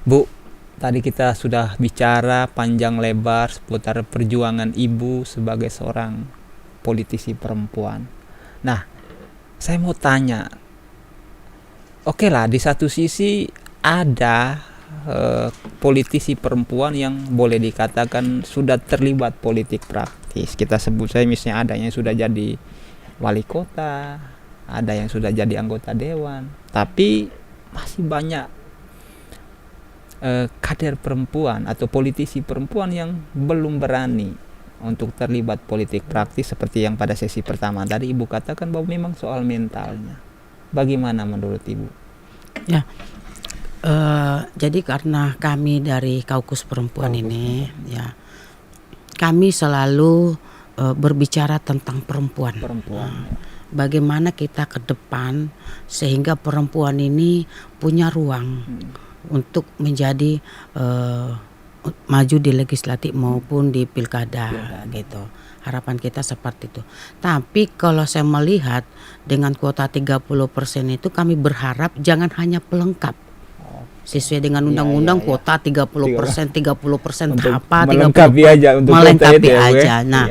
Bu, tadi kita sudah bicara panjang lebar seputar perjuangan ibu sebagai seorang politisi perempuan. Nah, saya mau tanya, oke lah, di satu sisi ada politisi perempuan yang boleh dikatakan sudah terlibat politik praktis. Kita sebut saya misalnya ada yang sudah jadi wali kota, ada yang sudah jadi anggota dewan, tapi masih banyak kader perempuan atau politisi perempuan yang belum berani untuk terlibat politik praktis seperti yang pada sesi pertama tadi Ibu katakan bahwa memang soal mentalnya. Bagaimana menurut Ibu? Ya, jadi karena kami dari Kaukus Perempuan ini, ya, kami selalu berbicara tentang perempuan. Bagaimana kita ke depan sehingga perempuan ini punya ruang untuk menjadi maju di legislatif maupun di pilkada gitu. Harapan kita seperti itu. Tapi kalau saya melihat dengan kuota 30% itu kami berharap jangan hanya pelengkap. Sesuai dengan undang-undang kuota 30% apa melengkapi aja untuk melengkapi aja. Nah,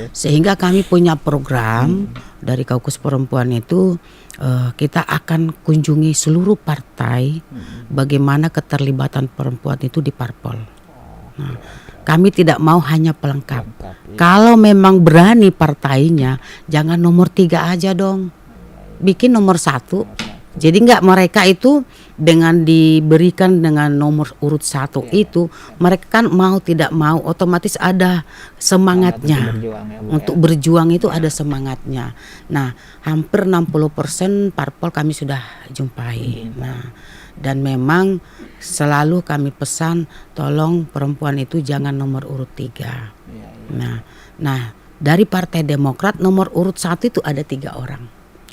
sehingga kami punya program dari Kaukus Perempuan itu kita akan kunjungi seluruh partai bagaimana keterlibatan perempuan itu di parpol. Nah, kami tidak mau hanya pelengkap. Kalau memang berani partainya, jangan nomor 3 aja dong. Bikin nomor 1. Jadi enggak, mereka itu dengan diberikan dengan nomor urut 1 itu, mereka kan mau tidak mau otomatis ada semangatnya. Untuk berjuang itu ada semangatnya. Nah, hampir 60% parpol kami sudah jumpai. Nah, dan memang selalu kami pesan tolong perempuan itu jangan nomor urut 3. Nah, dari Partai Demokrat nomor urut 1 itu ada 3 orang.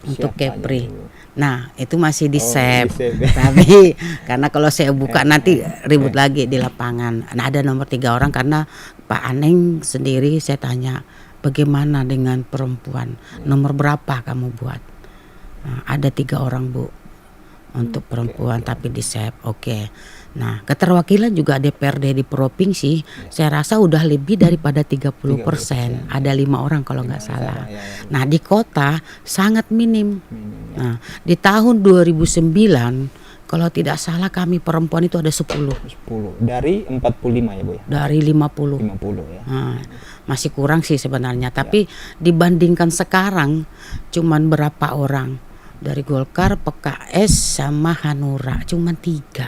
Untuk Kepri. Nah, itu masih di save. Tapi karena kalau saya buka nanti ribut lagi di lapangan. Nah, ada nomor 3 orang karena Pak Aneng sendiri saya tanya, bagaimana dengan perempuan? Nomor berapa kamu buat? Nah, ada 3 orang, Bu. Untuk perempuan tapi di save. Oke. Nah, keterwakilan juga DPRD di provinsi saya rasa udah lebih daripada 30%. Ada 5 orang kalau nggak salah. Nah, di kota sangat minim. Nah, di tahun 2009 kalau tidak salah kami perempuan itu ada 10 dari 45 ya Bu ya? Dari 50 ya. Nah, masih kurang sih sebenarnya. Tapi dibandingkan sekarang cuman berapa orang? Dari Golkar, PKS sama Hanura cuman 3.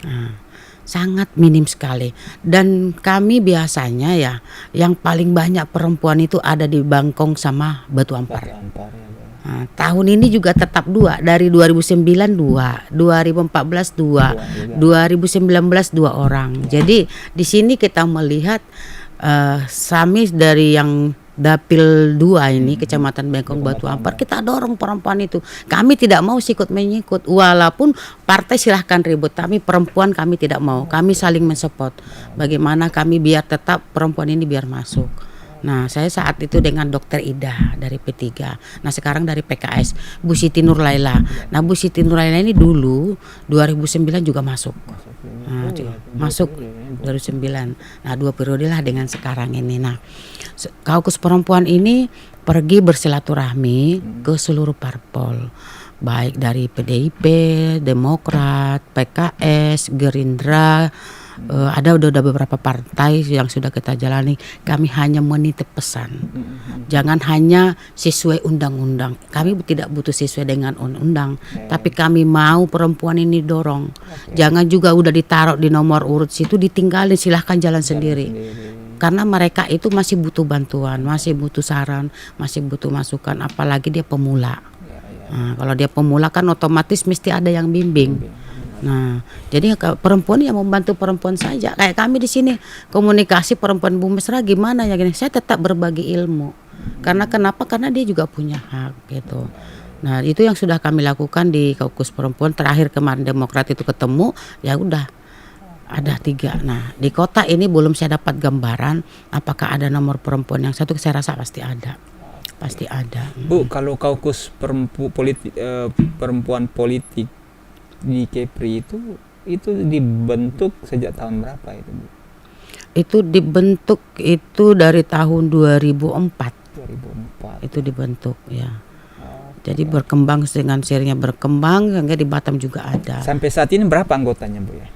Nah, sangat minim sekali. Dan kami biasanya ya yang paling banyak perempuan itu ada di Bangkong sama Batu Ampar. Nah, tahun ini juga tetap 2, dari 2009 2, 2014 2, 2019 2 orang. Jadi di sini kita melihat Samis dari yang Dapil 2 ini Kecamatan Bengkong Batu Ampar kita dorong perempuan itu. Kami tidak mau sikut menyikut walaupun partai silahkan ribut, tapi perempuan kami tidak mau. Kami saling mensupport. Bagaimana kami biar tetap perempuan ini biar masuk. Nah, saya saat itu dengan Dr. Ida dari P3. Nah, sekarang dari PKS Bu Siti Nurlaila. Nah, Bu Siti Nurlaila ini dulu 2009 juga masuk. Nah, masuk 2009. Nah, 2 periode lah dengan sekarang ini. Nah, Kaukus Perempuan ini pergi bersilaturahmi ke seluruh parpol, baik dari PDIP, Demokrat, PKS, Gerindra, ada udah beberapa partai yang sudah kita jalani. Kami hanya menitip pesan, jangan hanya sesuai undang-undang. Kami tidak butuh sesuai dengan undang-undang, tapi kami mau perempuan ini dorong. Jangan juga udah ditaruh di nomor urut situ ditinggalin, silahkan jalan sendiri. Karena mereka itu masih butuh bantuan, masih butuh saran, masih butuh masukan, apalagi dia pemula. Nah, kalau dia pemula kan otomatis mesti ada yang bimbing. Nah, jadi perempuan yang membantu perempuan saja. Kayak kami di sini komunikasi perempuan Bu Mesra gimana ya gini. Saya tetap berbagi ilmu. Karena kenapa? Karena dia juga punya hak gitu. Nah, itu yang sudah kami lakukan di Kaukus Perempuan. Terakhir kemarin Demokrat itu ketemu, ya udah. Ada 3. Nah, di kota ini belum saya dapat gambaran apakah ada nomor perempuan yang satu. Saya rasa pasti ada. Pasti ada. Bu, kalau Kaukus perempuan politik di Kepri itu itu dibentuk sejak tahun berapa itu, Bu? Itu dibentuk itu dari tahun 2004. 2004. Itu dibentuk ya. Oh, Jadi berkembang dengan sirinya berkembang, sehingga di Batam juga ada. sampai saat ini berapa anggotanya, Bu ya?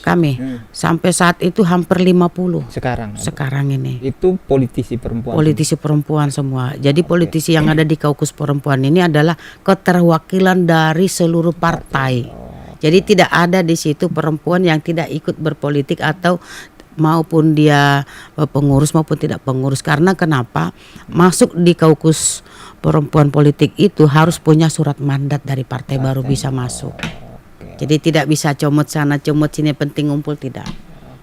Kami sampai saat itu hampir 50 sekarang. sekarang ini. Itu politisi perempuan. Politisi perempuan semua. Jadi politisi yang ada di Kaukus Perempuan ini adalah keterwakilan dari seluruh partai. Jadi tidak ada di situ perempuan yang tidak ikut berpolitik atau maupun dia pengurus maupun tidak pengurus. Karena kenapa? Masuk di Kaukus Perempuan politik itu harus punya surat mandat dari partai baru bisa masuk. Jadi tidak bisa comot sana comot sini penting ngumpul, tidak.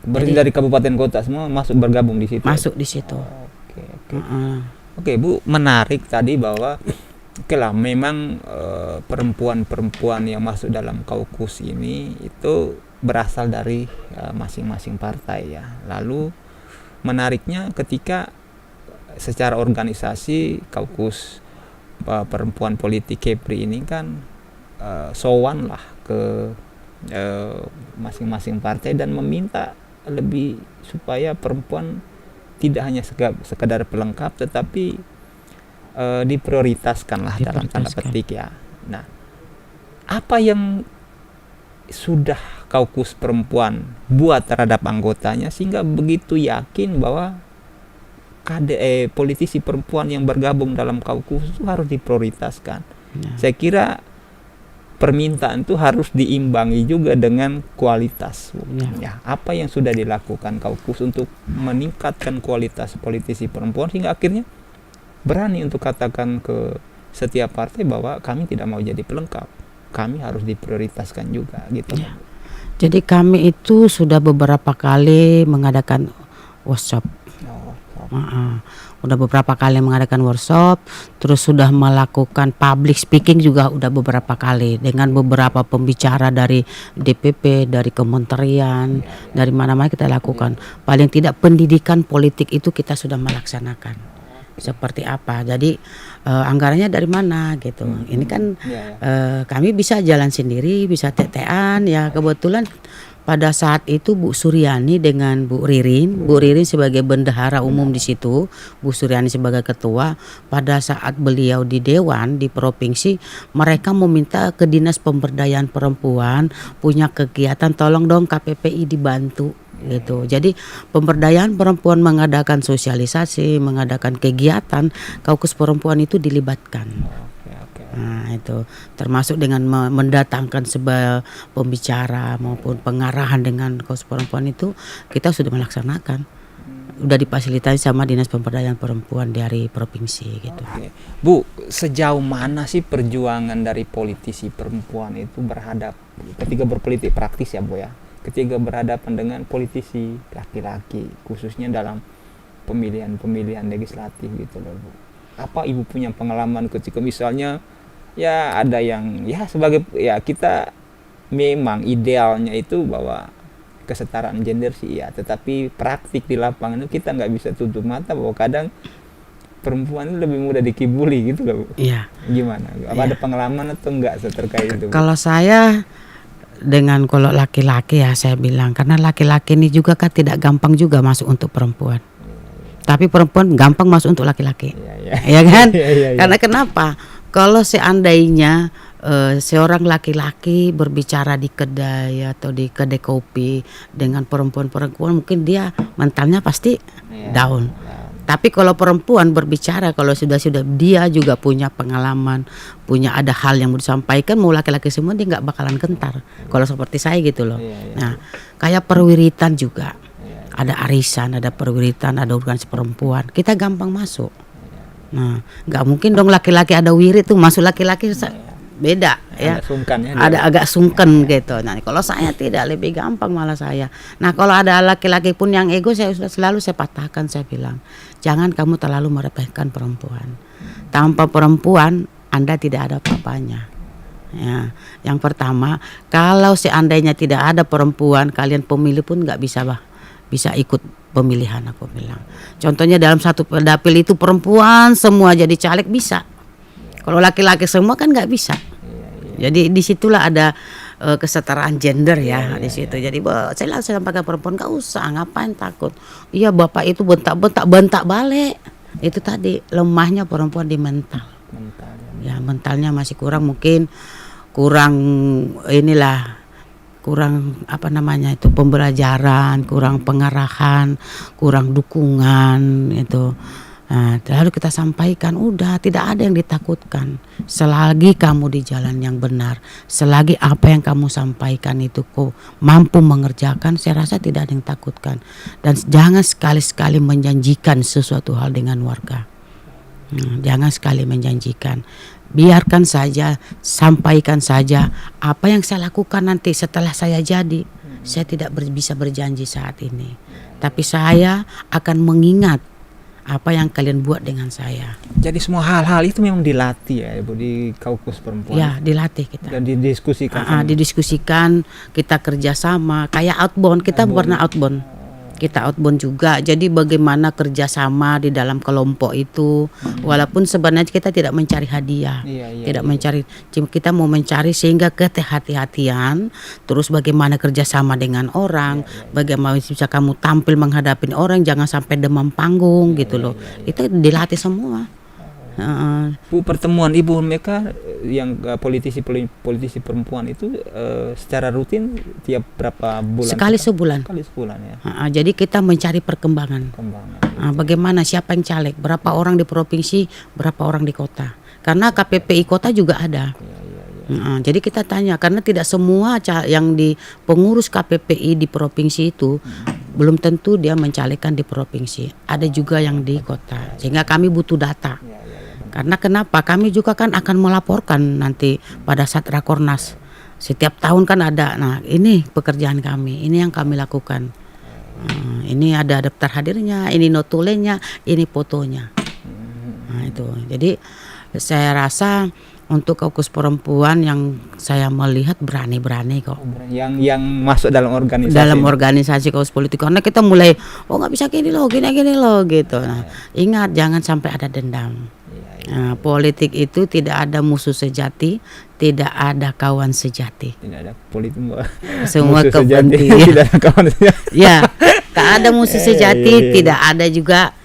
Berarti Jadi, dari kabupaten kota semua masuk bergabung di situ. masuk di situ. Oke. Oke, Bu, menarik tadi bahwa oke lah, memang perempuan-perempuan yang masuk dalam kaukus ini itu berasal dari masing-masing partai ya. Lalu menariknya ketika secara organisasi kaukus perempuan politik KEPRI ini kan sowan lah ke masing-masing partai dan meminta lebih supaya perempuan tidak hanya sekedar pelengkap tetapi diprioritaskan lah dalam tanda petik ya. Nah, apa yang sudah kaukus perempuan buat terhadap anggotanya sehingga begitu yakin bahwa politisi perempuan yang bergabung dalam kaukus itu harus diprioritaskan? Saya kira permintaan itu harus diimbangi juga dengan kualitas. Ya, apa yang sudah dilakukan kaukus untuk meningkatkan kualitas politisi perempuan hingga akhirnya berani untuk katakan ke setiap partai bahwa kami tidak mau jadi pelengkap, kami harus diprioritaskan juga gitu. Ya. Jadi kami itu sudah beberapa kali mengadakan workshop. Udah beberapa kali mengadakan workshop, terus sudah melakukan public speaking juga udah beberapa kali dengan beberapa pembicara dari DPP, dari kementerian, dari mana-mana kita lakukan. Paling tidak pendidikan politik itu kita sudah melaksanakan. Seperti apa? Jadi anggarannya dari mana gitu. Ini kan kami bisa jalan sendiri, bisa tetean ya. Kebetulan pada saat itu Bu Suryani dengan Bu Ririn sebagai bendahara umum di situ, Bu Suryani sebagai ketua. Pada saat beliau di dewan di provinsi, mereka meminta ke Dinas Pemberdayaan Perempuan punya kegiatan, tolong dong KPPI dibantu gitu. Jadi pemberdayaan perempuan mengadakan sosialisasi, mengadakan kegiatan, kaukus perempuan itu dilibatkan. Nah itu termasuk dengan mendatangkan sebuah pembicara maupun pengarahan dengan kaukus perempuan itu kita sudah melaksanakan. Udah difasilitasi sama Dinas Pemberdayaan Perempuan dari provinsi gitu. Bu, sejauh mana sih perjuangan dari politisi perempuan itu ketika berpolitik praktis ya Bu ya, ketika berhadapan dengan politisi laki-laki khususnya dalam pemilihan legislatif gitu loh Bu. Apa Ibu punya pengalaman ketika misalnya ya ada yang ya sebagai ya kita memang idealnya itu bahwa kesetaraan gender sih ya, tetapi praktik di lapangan itu kita nggak bisa tutup mata bahwa kadang perempuan lebih mudah dikibuli gitu loh Bu. Iya. Gimana? Apa ada pengalaman atau enggak terkait itu Bu? Kalau saya dengan kalau laki-laki ya saya bilang, karena laki-laki ini juga kan tidak gampang juga masuk untuk perempuan. Tapi perempuan gampang masuk untuk laki-laki. Ya kan? Karena kenapa? Kalau seandainya seorang laki-laki berbicara di kedai atau di kedai kopi dengan perempuan-perempuan, mungkin dia mentalnya pasti down. Tapi kalau perempuan berbicara, kalau sudah dia juga punya pengalaman, punya ada hal yang mau disampaikan, mau laki-laki semua dia nggak bakalan gentar. Kalau seperti saya gitu loh. Nah, kayak perwiritan juga, ada arisan, ada perwiritan, ada organisasi perempuan, kita gampang masuk. Nah, nggak mungkin dong laki-laki ada wirid tuh masuk laki-laki beda ya. Ada agak sungkan gitu. Nah, kalau saya tidak, lebih gampang malah saya. Nah, kalau ada laki-laki pun yang ego, saya selalu saya patahkan, saya bilang, jangan kamu terlalu meremehkan perempuan. Tanpa perempuan Anda tidak ada apa-apanya. Ya, yang pertama, kalau seandainya tidak ada perempuan, kalian pemilih pun nggak bisa ikut pemilihan, aku bilang. Contohnya dalam satu dapil itu perempuan semua jadi caleg bisa. Kalau laki-laki semua kan nggak bisa. Jadi disitulah ada kesetaraan gender ya di situ. Jadi saya langsung sampaikan perempuan gak usah, ngapain takut. Iya bapak itu bentak balik. Itu tadi lemahnya perempuan di mental. Ya mentalnya masih kurang, mungkin kurang apa namanya itu pembelajaran, kurang pengarahan, kurang dukungan itu. Nah, lalu kita sampaikan udah tidak ada yang ditakutkan selagi kamu di jalan yang benar, selagi apa yang kamu sampaikan itu kok mampu mengerjakan, saya rasa tidak ada yang takutkan. Dan jangan sekali-sekali menjanjikan sesuatu hal dengan warga. Jangan sekali menjanjikan, biarkan saja, sampaikan saja apa yang saya lakukan nanti setelah saya jadi. Saya tidak bisa berjanji saat ini, tapi saya akan mengingat apa yang kalian buat dengan saya. Jadi semua hal-hal itu memang dilatih ya Ibu di Kaukus Perempuan. Ya dilatih kita. Dan didiskusikan. Didiskusikan, kita kerjasama. Kayak outbound, kita pernah outbound. Kita outbound juga. Jadi bagaimana kerjasama di dalam kelompok itu, walaupun sebenarnya kita tidak mencari hadiah, mencari, kita mau mencari sehingga kehati-hatian, terus bagaimana kerjasama dengan orang, bagaimana bisa kamu tampil menghadapi orang, jangan sampai demam panggung gitu loh. Itu dilatih semua. Bu, pertemuan Ibu mereka yang politisi perempuan itu secara rutin tiap berapa bulan? Sekali sebulan ya. Jadi kita mencari perkembangan. Bagaimana, siapa yang caleg, berapa orang di provinsi, berapa orang di kota. Karena KPPI kota juga ada. Jadi kita tanya, karena tidak semua yang di pengurus KPPI di provinsi itu belum tentu dia mencalekkan di provinsi. Ada juga yang di kota. Sehingga kami butuh data. Karena kenapa? Kami juga kan akan melaporkan nanti pada saat Rakornas. Setiap tahun kan ada. Nah, ini pekerjaan kami, ini yang kami lakukan. Ini ada daftar hadirnya, ini notulenya, ini fotonya. Nah, itu. Jadi saya rasa untuk Kaukus Perempuan yang saya melihat berani kok. Yang masuk dalam organisasi. Dalam organisasi Kaukus Politik, karena kita mulai nggak bisa gini loh gitu. Nah, ingat jangan sampai ada dendam. Nah, politik itu tidak ada musuh sejati, tidak ada kawan sejati. Tidak ada politik semua kepentingan. Tidak ada kawan sejati. Ya, tak ada musuh sejati, tidak ada juga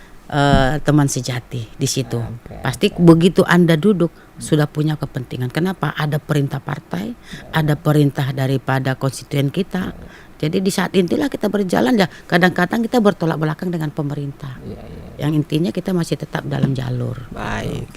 teman sejati di situ. Pasti begitu Anda duduk sudah punya kepentingan. Kenapa? Ada perintah partai, ada perintah daripada konstituen kita. Jadi di saat inilah kita berjalan ya. Kadang-kadang kita bertolak belakang dengan pemerintah. Yang intinya kita masih tetap dalam jalur. Baik.